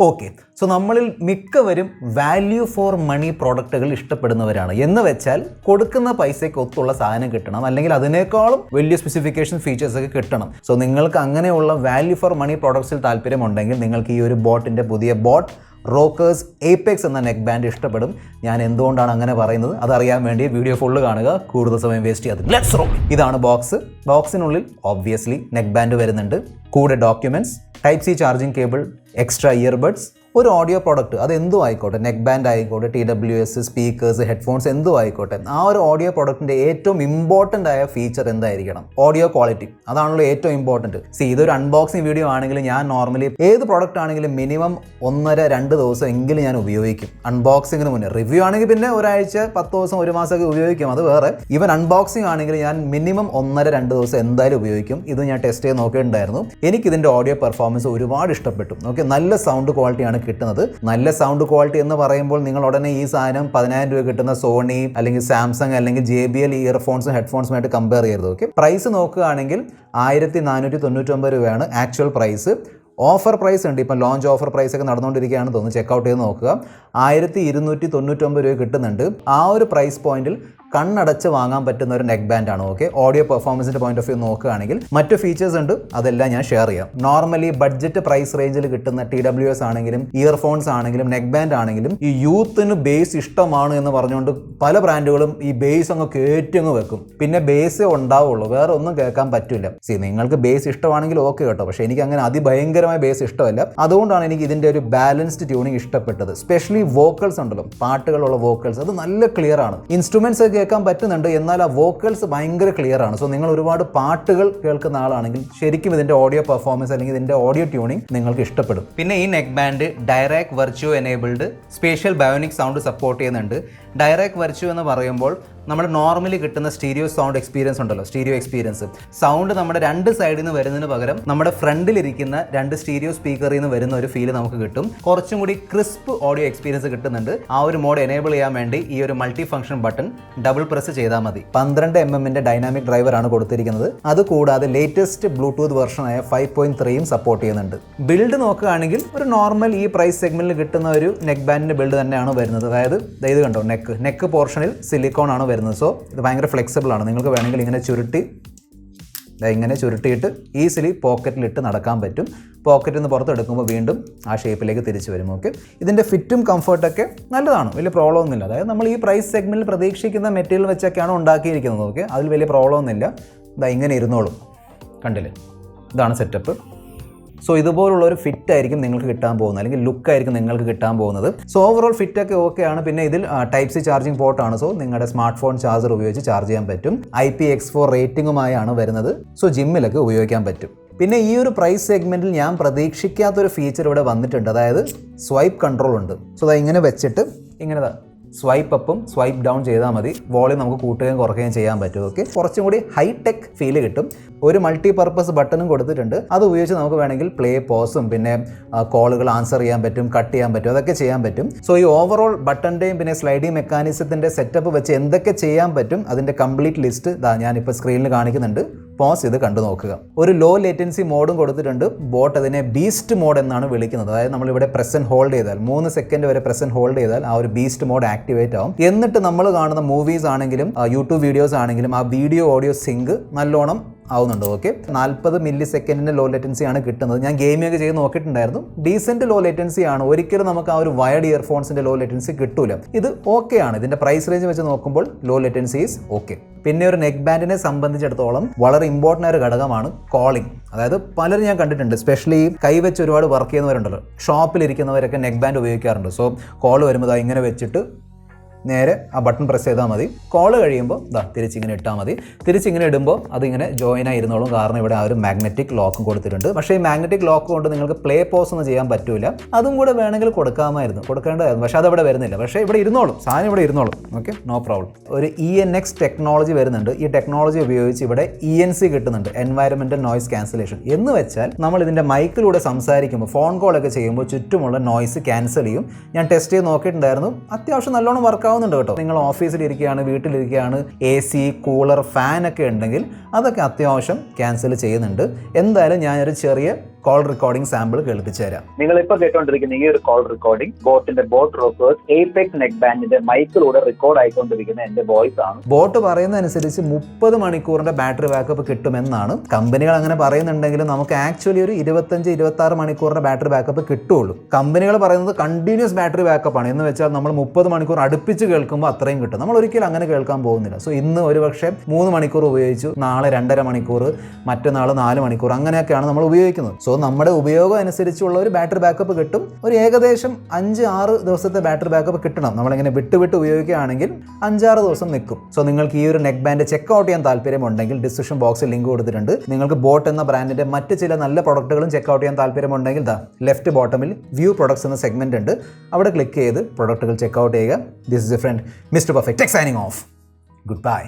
Okay, so നമ്മളിൽ മിക്കവരും value for money പ്രോഡക്റ്റുകൾ ഇഷ്ടപ്പെടുന്നവരാണ്. എന്ന് വെച്ചാൽ കൊടുക്കുന്ന പൈസയ്ക്ക് ഒത്തുള്ള സാധനം കിട്ടണം, അല്ലെങ്കിൽ അതിനേക്കാളും വലിയ സ്പെസിഫിക്കേഷൻ ഫീച്ചേഴ്സ് ഒക്കെ കിട്ടണം. സോ നിങ്ങൾക്ക് അങ്ങനെയുള്ള വാല്യൂ ഫോർ മണി പ്രോഡക്ട്സിൽ താല്പര്യമുണ്ടെങ്കിൽ നിങ്ങൾക്ക് ഈ ഒരു ബോട്ടിൻ്റെ പുതിയ ബോട്ട് Rockerz Apex എന്ന നെക്ക് ബാൻഡ് ഇഷ്ടപ്പെടും. ഞാൻ എന്തുകൊണ്ടാണ് അങ്ങനെ പറയുന്നത് അതറിയാൻ വേണ്ടി വീഡിയോ ഫുള്ള് കാണുക, കൂടുതൽ സമയം വേസ്റ്റ് ചെയ്യാതെ ലെറ്റ്സ് റോൾ. ഇതാണ് ബോക്സ്. ബോക്സിനുള്ളിൽ ഒബ്വിയസ്ലി നെക്ക് ബാൻഡ് വരുന്നുണ്ട്, കൂടെ documents, type C charging cable, extra earbuds, ഒരു ഓഡിയോ പ്രോഡക്റ്റ് അത് എന്തും ആയിക്കോട്ടെ, നെക്ക് ബാൻഡ് ആയിക്കോട്ടെ, TWS, സ്പീക്കേഴ്സ്, ഹെഡ്ഫോൺസ് എന്തും ആയിക്കോട്ടെ. ആ ഒരു ഓഡിയോ പ്രോഡക്റ്റിൻ്റെ ഏറ്റവും ഇമ്പോർട്ടൻ്റ് ആയ ഫീച്ചർ എന്തായിരിക്കണം? Audio quality. അതാണല്ലോ ഏറ്റവും ഇമ്പോർട്ടൻറ്റ്. ഇതൊരു അൺബോക്സിങ് വീഡിയോ ആണെങ്കിൽ ഞാൻ നോർമലി ഏത് പ്രോഡക്റ്റ് ആണെങ്കിലും മിനിമം 1-2 ദിവസം എങ്കിലും ഞാൻ ഉപയോഗിക്കും അൺബോക്സിങ്ങിന് മുന്നേ. റിവ്യൂ ആണെങ്കിൽ പിന്നെ ഒരാഴ്ച, 10 ദിവസം, 1 മാസമൊക്കെ ഉപയോഗിക്കും, അത് വേറെ. ഈവൻ അൺബോക്സിങ് ആണെങ്കിൽ ഞാൻ മിനിമം 1-2 ദിവസം എന്തായാലും ഉപയോഗിക്കും. ഇത് ഞാൻ ടെസ്റ്റ് ചെയ്ത് നോക്കിയിട്ടുണ്ടായിരുന്നു. എനിക്കിതിൻ്റെ ഓഡിയോ പെർഫോമൻസ് ഒരുപാട് ഇഷ്ടപ്പെട്ടു. ഓക്കെ, നല്ല സൗണ്ട് ക്വാളിറ്റിയാണ് കിട്ടുന്നത്. നല്ല സൗണ്ട് ക്വാളിറ്റി എന്ന് പറയുമ്പോൾ നിങ്ങൾ ഉടനെ ഈ സാധനം 10,000 രൂപ കിട്ടുന്ന സോണി അല്ലെങ്കിൽ സാംസങ് അല്ലെങ്കിൽ JBL ഇയർഫോൺസും ഹെഡ്ഫോൺസുമായിട്ട് കമ്പയർ ചെയ്യരുത്. ഓക്കെ, പ്രൈസ് നോക്കുകയാണെങ്കിൽ 1499 രൂപയാണ് ആക്ച്വൽ പ്രൈസ്. ഓഫർ പ്രൈസ് ഉണ്ട്, ഇപ്പം ലോഞ്ച് ഓഫർ പ്രൈസ് ഒക്കെ നടന്നുകൊണ്ടിരിക്കുകയാണ് തോന്നുന്നു. ചെക്കൗട്ട് ചെയ്ത് നോക്കുക. 1299 രൂപ കിട്ടുന്നുണ്ട്. ആ ഒരു പ്രൈസ് പോയിന്റിൽ കണ്ണടച്ച് വാങ്ങാൻ പറ്റുന്ന ഒരു നെക്ക് ബാൻഡ് ആണ്. ഓക്കെ, ഓഡിയോ പെർഫോമൻസിൻ്റെ പോയിന്റ് ഓഫ് വ്യൂ നോക്കുകയാണെങ്കിൽ മറ്റു ഫീച്ചേഴ്സ് ഉണ്ട്, അതെല്ലാം ഞാൻ ഷെയർ ചെയ്യാം. നോർമലി ബഡ്ജറ്റ് പ്രൈസ് റേഞ്ചിൽ കിട്ടുന്ന TWS ആണെങ്കിലും ഇയർഫോൺസ് ആണെങ്കിലും നെക്ക് ബാൻഡ് ആണെങ്കിലും ഈ യൂത്തിന് ബേസ് ഇഷ്ടമാണ് എന്ന് പറഞ്ഞുകൊണ്ട് പല ബ്രാൻഡുകളും ഈ ബേസ് അങ്ങ് കയറ്റങ്ങ് വെക്കും. പിന്നെ ബേസേ ഉണ്ടാവുള്ളൂ, വേറെ ഒന്നും കേൾക്കാൻ പറ്റില്ല. നിങ്ങൾക്ക് ബേസ് ഇഷ്ടമാണെങ്കിൽ ഓക്കെ കേട്ടോ, പക്ഷേ എനിക്ക് അങ്ങനെ അതിഭയങ്കരമായ ബേസ് ഇഷ്ടമല്ല. അതുകൊണ്ടാണ് എനിക്ക് ഇതിൻ്റെ ഒരു ബാലൻസ്ഡ് ട്യൂണിങ് ഇഷ്ടപ്പെട്ടത്. സ്പെഷ്യലി വോക്കൽസ് ഉണ്ടല്ലോ, പാട്ടുകളുള്ള വോക്കൽസ്, അത് നല്ല ക്ലിയർ ആണ്. ഇൻസ്ട്രുമെന്റ്സ് കേൾക്കാൻ പറ്റുന്നുണ്ട്, എന്നാൽ ആ വോക്കൽസ് ഭയങ്കര ക്ലിയർ ആണ്. സോ നിങ്ങൾ ഒരുപാട് പാട്ടുകൾ കേൾക്കുന്ന ആളാണെങ്കിൽ ശരിക്കും ഇതിന്റെ ഓഡിയോ പെർഫോമൻസ് അല്ലെങ്കിൽ ഇതിന്റെ ഓഡിയോ ട്യൂണിംഗ് നിങ്ങൾക്ക് ഇഷ്ടപ്പെടും. പിന്നെ ഈ neck band direct Virtuo enabled spatial bionic sound support ചെയ്യുന്നുണ്ട്. ഡയറക്റ്റ് വെർച്വോ എന്ന് പറയുമ്പോൾ നമ്മുടെ നോർമലി കിട്ടുന്ന സ്റ്റീരിയോ സൗണ്ട് എക്സ്പീരിയൻസ് ഉണ്ടല്ലോ, സ്റ്റീരിയോ എക്സ്പീരിയൻസ്, സൗണ്ട് നമ്മുടെ 2 സൈഡിൽ നിന്ന് വരുന്നതിന് പകരം നമ്മുടെ ഫ്രണ്ടിലിരിക്കുന്ന 2 സ്റ്റീരിയോ സ്പീക്കറിൽ നിന്ന് വരുന്ന ഒരു ഫീൽ നമുക്ക് കിട്ടും. കുറച്ചും കൂടി ക്രിസ്പ് ഓഡിയോ എക്സ്പീരിയൻസ് കിട്ടുന്നുണ്ട്. ആ ഒരു മോഡ് എനേബിൾ ചെയ്യാൻ വേണ്ടി ഈ ഒരു multi function button double press ചെയ്താൽ മതി. 12mm ഡൈനാമിക് ഡ്രൈവറാണ് കൊടുത്തിരിക്കുന്നത്. അതുകൂടാതെ ലേറ്റസ്റ്റ് ബ്ലൂടൂത്ത് വെർഷനായ 5.3 സപ്പോർട്ട് ചെയ്യുന്നുണ്ട്. ബിൽഡ് നോക്കുകയാണെങ്കിൽ ഒരു നോർമൽ ഈ പ്രൈസ് സെഗ്മെന്റിൽ കിട്ടുന്ന ഒരു നെക്ക് ബാൻഡിന്റെ ബിൽഡ് തന്നെയാണ് വരുന്നത്. അതായത് ഇത് കണ്ടോ, നെക്ക് പോർഷനിൽ സിലിക്കോൺ ആണ് വരുന്നത്. സോ ഇത് ഭയങ്കര ഫ്ലെക്സിബിൾ ആണ്. നിങ്ങൾക്ക് വേണമെങ്കിൽ ഇങ്ങനെ ചുരുട്ടിയിട്ട് ഈസിലി പോക്കറ്റിലിട്ട് നടക്കാൻ പറ്റും. പോക്കറ്റിൽ നിന്ന് പുറത്തെടുക്കുമ്പോൾ വീണ്ടും ആ ഷേപ്പിലേക്ക് തിരിച്ചു വരും. ഓക്കെ, ഇതിൻ്റെ ഫിറ്റും കംഫർട്ടൊക്കെ നല്ലതാണ്, വലിയ പ്രോബ്ലം ഒന്നുമില്ല. അതായത് നമ്മൾ ഈ പ്രൈസ് സെഗ്മെന്റിൽ പ്രതീക്ഷിക്കുന്ന മെറ്റീരിയൽ വെച്ചൊക്കെയാണ് ഉണ്ടാക്കിയിരിക്കുന്നത്. ഓക്കെ, അതിൽ വലിയ പ്രോബ്ലം ഒന്നുമില്ല. ഇങ്ങനെ ഇരുന്നോളും, കണ്ടില്ലേ, ഇതാണ് സെറ്റപ്പ്. സോ ഇതുപോലുള്ള ഒരു ഫിറ്റ് ആയിരിക്കും നിങ്ങൾക്ക് കിട്ടാൻ പോകുന്നത്, അല്ലെങ്കിൽ ലുക്കായിരിക്കും നിങ്ങൾക്ക് കിട്ടാൻ പോകുന്നത്. സോ ഓവറോൾ ഫിറ്റൊക്കെ ഓക്കെ ആണ്. പിന്നെ ഇതിൽ ടൈപ്പ് സി ചാർജിങ് പോർട്ടാണ്. സോ നിങ്ങളുടെ സ്മാർട്ട് ഫോൺ ചാർജർ ഉപയോഗിച്ച് ചാർജ് ചെയ്യാൻ പറ്റും. IPX4 റേറ്റിംഗുമായാണ് വരുന്നത്. സോ ജിമ്മിലൊക്കെ ഉപയോഗിക്കാൻ പറ്റും. പിന്നെ ഈ ഒരു പ്രൈസ് സെഗ്മെന്റിൽ ഞാൻ പ്രതീക്ഷിക്കാത്തൊരു ഫീച്ചർ ഇവിടെ വന്നിട്ടുണ്ട്. അതായത് സ്വൈപ്പ് കൺട്രോൾ ഉണ്ട്. സോ ഇങ്ങനെ വെച്ചിട്ട് ഇങ്ങനെ സ്വൈപ്പ് അപ്പും സ്വൈപ്പ് ഡൗൺ ചെയ്താൽ മതി. വോളിയം നമുക്ക് കൂട്ടുകയും കുറയ്ക്കുകയും ചെയ്യാൻ പറ്റും. ഓക്കെ, കുറച്ചും കൂടി ഹൈടെക് ഫീല് കിട്ടും. ഒരു മൾട്ടി പർപ്പസ് ബട്ടണും കൊടുത്തിട്ടുണ്ട്. അത് ഉപയോഗിച്ച് നമുക്ക് വേണമെങ്കിൽ പ്ലേ, പോസും പിന്നെ കോളുകൾ ആൻസർ ചെയ്യാൻ പറ്റും, കട്ട് ചെയ്യാൻ പറ്റും, അതൊക്കെ ചെയ്യാൻ പറ്റും. സോ ഈ ഓവറോൾ ബട്ടൻ്റെയും പിന്നെ സ്ലൈഡിംഗ് മെക്കാനിസത്തിൻ്റെ സെറ്റപ്പ് വെച്ച് എന്തൊക്കെ ചെയ്യാൻ പറ്റും അതിൻ്റെ കംപ്ലീറ്റ് ലിസ്റ്റ് ഞാനിപ്പോൾ സ്ക്രീനിൽ കാണിക്കുന്നുണ്ട്. പോസ് ചെയ്ത് കണ്ടു നോക്കുക. ഒരു ലോ ലേറ്റൻസി മോഡും കൊടുത്തിട്ടുണ്ട്. ബോട്ട് അതിനെ ബീസ്റ്റ് മോഡ് എന്നാണ് വിളിക്കുന്നത്. അതായത് നമ്മളിവിടെ പ്രസ് ആൻഡ് ഹോൾഡ് ചെയ്താൽ 3 സെക്കൻഡ് വരെ പ്രസ് ആൻഡ് ഹോൾഡ് ചെയ്താൽ ആ ഒരു ബീസ്റ്റ് മോഡ് ആക്ടിവേറ്റ് ആവും. എന്നിട്ട് നമ്മൾ കാണുന്ന മൂവീസ് ആണെങ്കിലും യൂട്യൂബ് വീഡിയോസ് ആണെങ്കിലും ആ വീഡിയോ ഓഡിയോ സിങ്ക് നല്ലോണം ആവുന്നുണ്ട്. ഓക്കെ, 40 മില്ലി സെക്കൻഡിൻ്റെ ലോ ലേറ്റൻസി ആണ് കിട്ടുന്നത്. ഞാൻ ഗെയിമിംഗ് ഒക്കെ ചെയ്ത് നോക്കിയിട്ടുണ്ടായിരുന്നു. ഡീസെൻറ്റ് ലോ ലേറ്റൻസി ആണ്. ഒരിക്കലും നമുക്ക് ആ ഒരു വയർഡ് ഇയർഫോൺസിൻ്റെ ലോ ലേറ്റൻസി കിട്ടൂല. ഇത് ഓക്കെ ആണ്. ഇതിൻ്റെ പ്രൈസ് റേഞ്ച് വെച്ച് നോക്കുമ്പോൾ ലോ ലേറ്റൻസി ഈസ് ഓക്കെ. പിന്നെ ഒരു നെക്ക് ബാൻഡിനെ സംബന്ധിച്ചിടത്തോളം വളരെ ഇമ്പോർട്ടൻ്റ് ആയ ഒരു ഘടകമാണ് കോളിംഗ്. അതായത് പലരും ഞാൻ കണ്ടിട്ടുണ്ട്, സ്പെഷ്യലി കൈവച്ച് ഒരുപാട് വർക്ക് ചെയ്യുന്നവരുണ്ടല്ലോ, ഷോപ്പിലിരിക്കുന്നവരൊക്കെ നെക്ക് ബാൻഡ് ഉപയോഗിക്കാറുണ്ട്. സോ കോൾ വരുമ്പോൾ ഇങ്ങനെ വെച്ചിട്ട് നേരെ ആ ബട്ടൺ പ്രസ് ചെയ്താൽ മതി. കോൾ കഴിയുമ്പോൾ തിരിച്ചിങ്ങനെ ഇട്ടാൽ മതി. തിരിച്ചിങ്ങനെ ഇടുമ്പോൾ അതിങ്ങനെ ജോയിൻ ആയിരുന്നോളും. കാരണം ഇവിടെ ആ ഒരു മാഗ്നറ്റിക് ലോക്കും കൊടുത്തിട്ടുണ്ട്. പക്ഷേ ഈ മാഗ്നറ്റിക് ലോക്ക് കൊണ്ട് നിങ്ങൾക്ക് പ്ലേ പോസ് ഒന്നും ചെയ്യാൻ പറ്റില്ല. അതും കൂടെ വേണമെങ്കിൽ കൊടുക്കേണ്ടതായിരുന്നു. പക്ഷേ അതവിടെ വരുന്നില്ല. പക്ഷേ ഇവിടെ ഇരുന്നോളും, സാധനം ഇവിടെ ഇരുന്നോളും. Okay, no problem. ഒരു ENX ടെക്നോളജി വരുന്നുണ്ട്. ഈ ടെക്നോളജി ഉപയോഗിച്ച് ഇവിടെ ENC കിട്ടുന്നുണ്ട്, എൻവയറമെന്റൽ നോയ്സ് ക്യാൻസലേഷൻ. എന്ന് വെച്ചാൽ നമ്മൾ ഇതിൻ്റെ മൈക്കിലൂടെ സംസാരിക്കുമ്പോൾ, ഫോൺ കോളൊക്കെ ചെയ്യുമ്പോൾ ചുറ്റുമുള്ള നോയ്സ് ക്യാൻസൽ ചെയ്യും. ഞാൻ ടെസ്റ്റ് ചെയ്ത് നോക്കിയിട്ടുണ്ടായിരുന്നു. അത്യാവശ്യം നല്ലോണം വർക്കാവുന്നുണ്ട് കേട്ടോ. നിങ്ങൾ ഓഫീസിലിരിക്കുകയാണ്, വീട്ടിലിരിക്കുകയാണ്, AC, കൂളർ, ഫാൻ ഒക്കെ ഉണ്ടെങ്കിൽ അതൊക്കെ അത്യാവശ്യം ക്യാൻസൽ ചെയ്യുന്നുണ്ട്. എന്തായാലും ഞാനൊരു ചെറിയ കോൾ റെക്കോർഡിംഗ് സാമ്പിൾ കേൾപ്പിച്ചു തരാം. നിങ്ങൾ ഇപ്പോൾ കേട്ടോണ്ടിരിക്കുന്ന ഈ ഒരു കോൾ റെക്കോർഡിംഗ് ബോട്ടിന്റെ Rockerz Apex നെക്ബാൻഡിന്റെ മൈക്കിലൂടെ റെക്കോർഡ് ആയിക്കൊണ്ടിരിക്കുന്ന എന്റെ വോയിസ് ആണ്. ബോട്ട് പറയുന്നതനുസരിച്ച് 30 മണിക്കൂറിന്റെ ബാറ്ററി ബാക്കപ്പ് കിട്ടുമെന്നാണ്. കമ്പനികൾ അങ്ങനെ പറയുന്നുണ്ടെങ്കിലും നമുക്ക് ആക്ച്വലി ഒരു 25-26 മണിക്കൂറിന്റെ ബാറ്ററി ബാക്കപ്പ് കിട്ടുള്ളൂ. കമ്പനികൾ പറയുന്നത് കണ്ടിന്യൂസ് ബാറ്ററി ബാക്കപ്പ് ആണ്. എന്ന് വെച്ചാൽ നമ്മൾ 30 മണിക്കൂർ അടുപ്പിച്ച് കേൾക്കുമ്പോൾ അത്രയും കിട്ടും. നമ്മൾ ഒരിക്കലും അങ്ങനെ കേൾക്കാൻ പോകുന്നില്ല. സോ ഇന്ന് ഒരു പക്ഷേ 3 മണിക്കൂർ ഉപയോഗിച്ചു, നാളെ 2.5 മണിക്കൂർ, മറ്റന്നാൾ 4 മണിക്കൂർ, അങ്ങനെയൊക്കെയാണ് നമ്മൾ ഉപയോഗിക്കുന്നത്. സോ നമ്മുടെ ഉപയോഗം അനുസരിച്ചുള്ള ഒരു ബാറ്ററി ബാക്കപ്പ് കിട്ടും. ഒരു ഏകദേശം 5-6 ദിവസത്തെ ബാറ്ററി ബാക്കപ്പ് കിട്ടണം. നമ്മളിങ്ങനെ വിട്ട് ഉപയോഗിക്കുകയാണെങ്കിൽ 5-6 ദിവസം നിൽക്കും. സോ നിങ്ങൾക്ക് ഈ ഒരു നെക്ക് ബാൻഡ് ചെക്ക് ഔട്ട് ചെയ്യാൻ താല്പര്യമുണ്ടെങ്കിൽ ഡിസ്ക്രിപ്ഷൻ ബോക്സിൽ ലിങ്ക് കൊടുത്തിട്ടുണ്ട്. നിങ്ങൾക്ക് ബോട്ട് എന്ന ബ്രാൻഡിന്റെ മറ്റ് ചില നല്ല പ്രൊഡക്റ്റുകളും ചെക്ക് ഔട്ട് ചെയ്യാൻ താല്പര്യമുണ്ടെങ്കിൽ ലെഫ്റ്റ് ബോട്ടമിൽ വ്യൂ പ്രൊഡക്ട്സ് എന്ന സെഗ്മെന്റ് ഉണ്ട്. അവിടെ ക്ലിക്ക് ചെയ്ത് പ്രൊഡക്റ്റുകൾ ചെക്ക് ഔട്ട് ചെയ്യുക. This is a friend mister perfect tech signing off. Good bye.